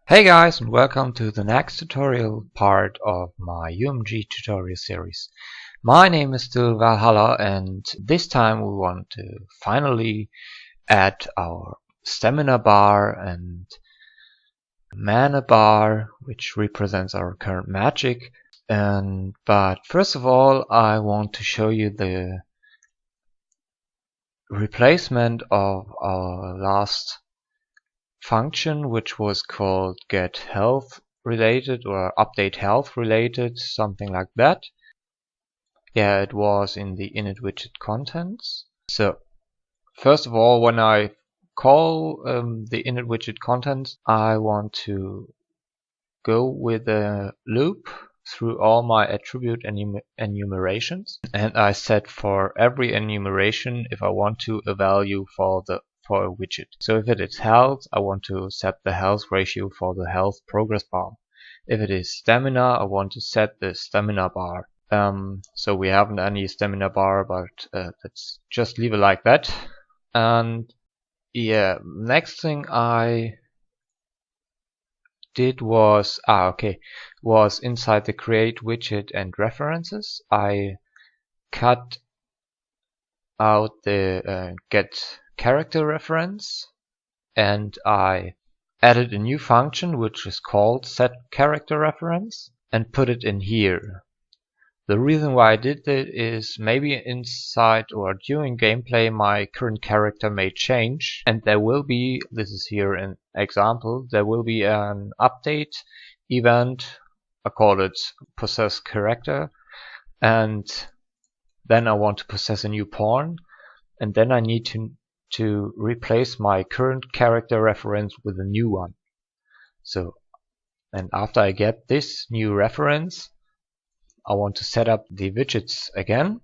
Hey guys, and welcome to the next tutorial part of my UMG tutorial series. My name is still Valhalla, and this time we want to finally add our stamina bar and mana bar, which represents our current magic. But first of all, I want to show you the replacement of our last function, which was called get health related or update health related, something like that. Yeah, it was in the init widget contents. So first of all, when I call the init widget contents, I want to go with a loop through all my attribute enumerations, and I set for every enumeration, if I want to, a value for a widget. So if it is health, I want to set the health ratio for the health progress bar. If it is stamina, I want to set the stamina bar. So we haven't any stamina bar, but let's just leave it like that. And yeah, next thing I did was inside the create widget and references, I cut out the get character reference, and I added a new function which is called set character reference and put it in here. The reason why I did that is maybe inside or during gameplay my current character may change, and there will be, this is here an example, there will be an update event, I call it possess character, and then I want to possess a new pawn, and then I need to replace my current character reference with a new one. So, and after I get this new reference, I want to set up the widgets again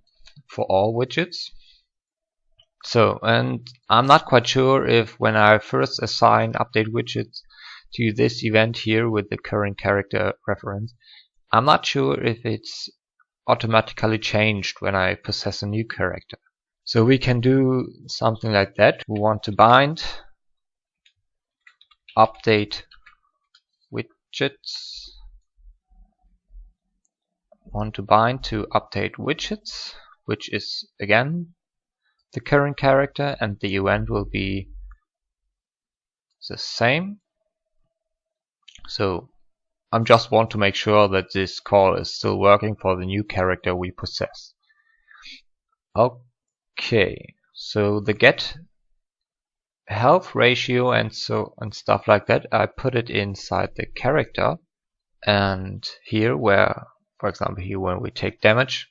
for all widgets. So, and I'm not quite sure if when I first assign update widgets to this event here with the current character reference, I'm not sure if it's automatically changed when I possess a new character. So we can do something like that. We want to bind update widgets. Want to bind to update widgets, which is again the current character, and the event will be the same. So I just want to make sure that this call is still working for the new character we possess. Okay, so the get health ratio and stuff like that, I put it inside the character, and here where, for example, here when we take damage,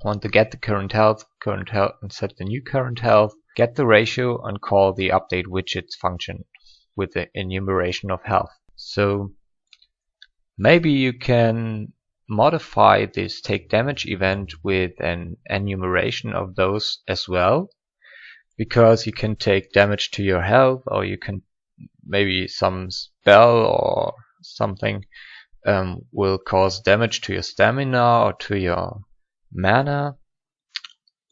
want to get the current health and set the new current health, get the ratio and call the update widgets function with the enumeration of health. So maybe you can modify this take damage event with an enumeration of those as well, because you can take damage to your health, or you can maybe some spell or something will cause damage to your stamina or to your mana,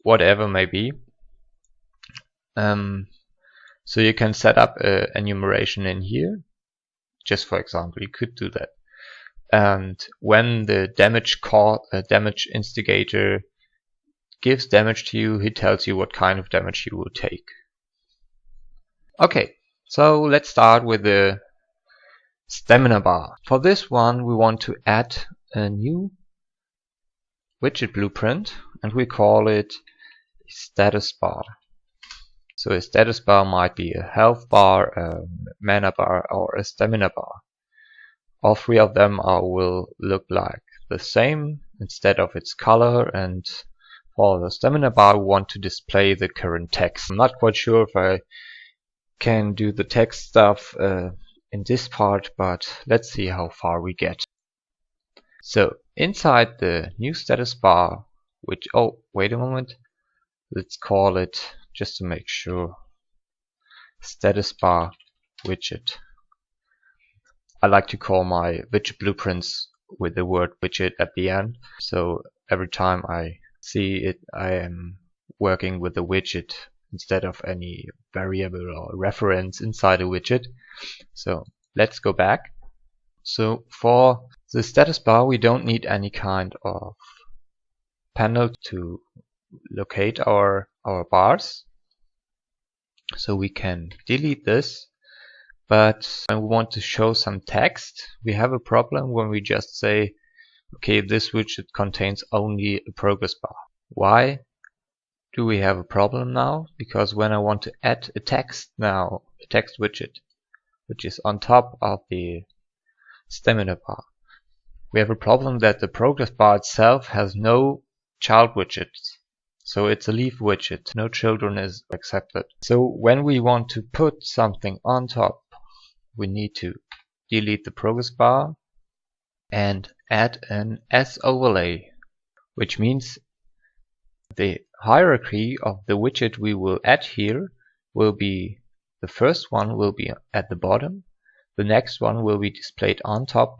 whatever may be. So you can set up an enumeration in here. Just for example, you could do that. And when the damage instigator gives damage to you, he tells you what kind of damage you will take. Okay, so let's start with the stamina bar. For this one, we want to add a new widget blueprint, and we call it status bar. So a status bar might be a health bar, a mana bar, or a stamina bar. All three of them will look like the same instead of its color, and for the stamina bar we want to display the current text. I'm not quite sure if I can do the text stuff in this part, but let's see how far we get. So inside the new status bar, which, oh wait a moment, let's call it, just to make sure, status bar widget. I like to call my widget blueprints with the word widget at the end, so every time I see it I am working with a widget instead of any variable or reference inside a widget. So let's go back. So for the status bar, we don't need any kind of panel to locate our bars. So we can delete this. But when we want to show some text, we have a problem when we just say, okay, this widget contains only a progress bar. Why do we have a problem now? Because when I want to add a text now, a text widget, which is on top of the stamina bar, we have a problem that the progress bar itself has no child widgets. So it's a leaf widget, no children is accepted. So when we want to put something on top, we need to delete the progress bar and add an S overlay, which means the hierarchy of the widget we will add here will be, the first one will be at the bottom, the next one will be displayed on top,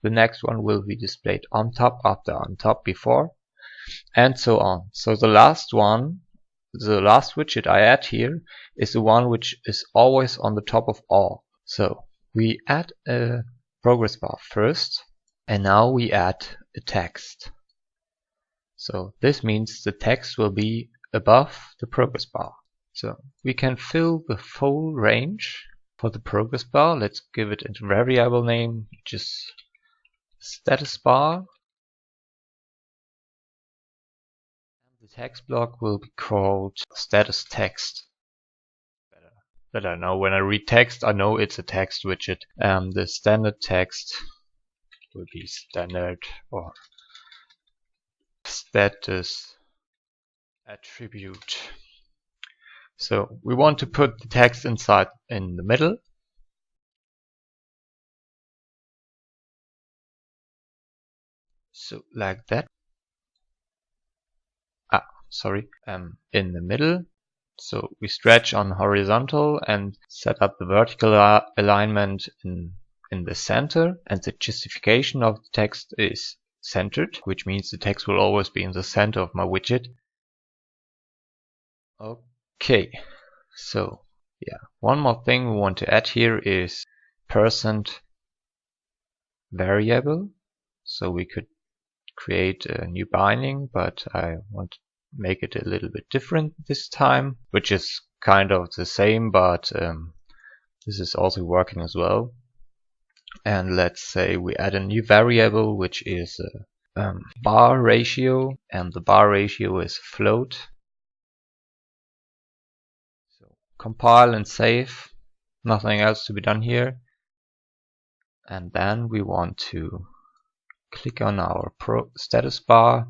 the next one will be displayed on top after on top before, and so on. So the last one, the last widget I add here is the one which is always on the top of all. So we add a progress bar first, and now we add a text. So this means the text will be above the progress bar. So we can fill the full range for the progress bar. Let's give it a variable name, just status bar. The text block will be called status text. That I know when I read text, I know it's a text widget. The standard text will be standard or status attribute. So we want to put the text inside in the middle. So like that. In the middle. So we stretch on horizontal and set up the vertical alignment in the center, and the justification of the text is centered, which means the text will always be in the center of my widget. Okay, so yeah, one more thing we want to add here is % variable. So we could create a new binding, but I want to make it a little bit different this time, which is kind of the same, but this is also working as well. And let's say we add a new variable which is bar ratio, and the bar ratio is float. So compile and save, nothing else to be done here. And then we want to click on our status bar,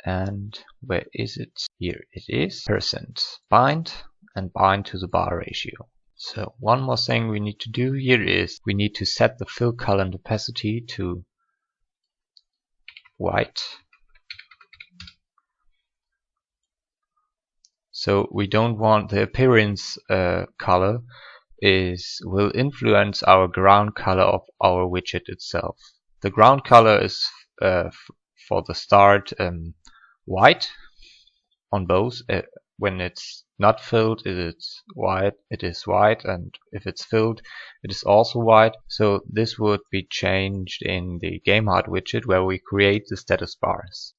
and where is it? Here it is, %bind, and bind to the bar ratio. So one more thing we need to do here is we need to set the fill color and opacity to white. So we don't want the appearance color will influence our ground color of our widget itself. The ground color is for the start white on both. When it's not filled, it's white. It is white, and if it's filled, it is also white. So this would be changed in the GameHard widget where we create the status bars.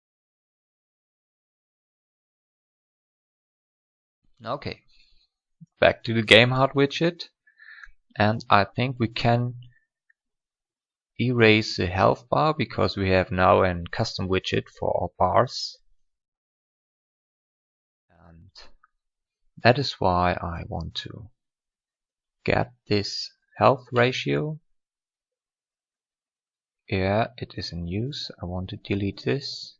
Okay, back to the GameHard widget, and I think we can erase the health bar because we have now a custom widget for our bars. And that is why I want to get this health ratio. Yeah, it is in use. I want to delete this.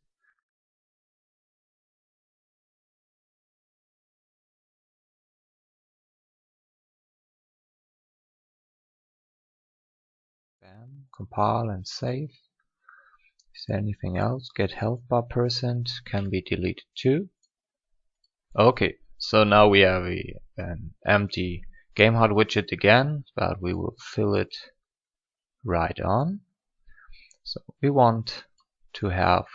Bam, compile and save. Is there anything else? Get health bar % can be deleted too. Okay, so now we have an empty GameHard widget again, but we will fill it right on. So we want to have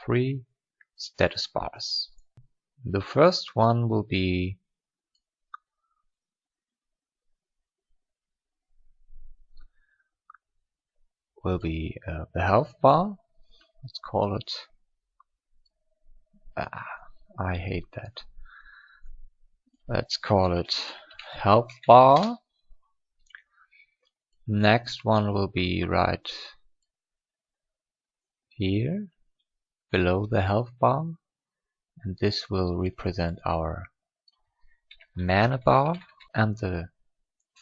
3 status bars. The first one will be will be the health bar. Let's call it. I hate that. Let's call it health bar. Next one will be right here below the health bar, and this will represent our mana bar. And the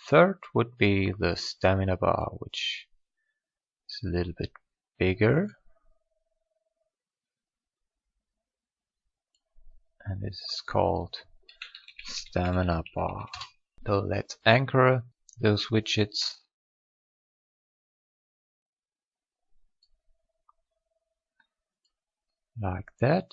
third would be the stamina bar, which is a little bit bigger. And this is called stamina bar. So let's anchor those widgets. Like that.